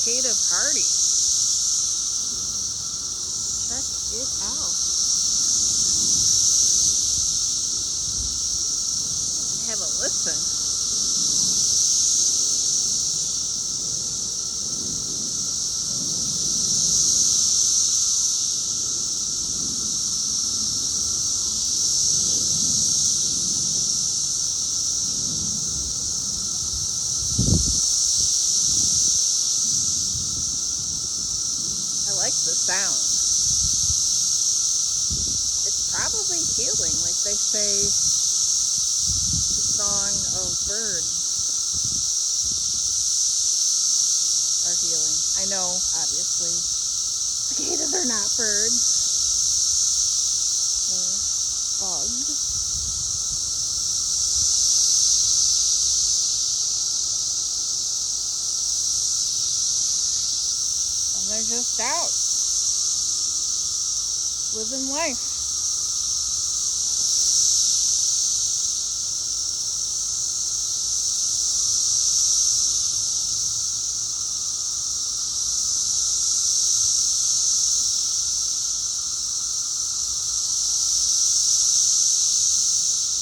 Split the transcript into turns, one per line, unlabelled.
cicada party. Check it out. Have a listen. I like the sound. It's probably healing, like they say the song of birds are healing. I know, obviously, cicadas are not birds, they're bugs. And they're just out living life.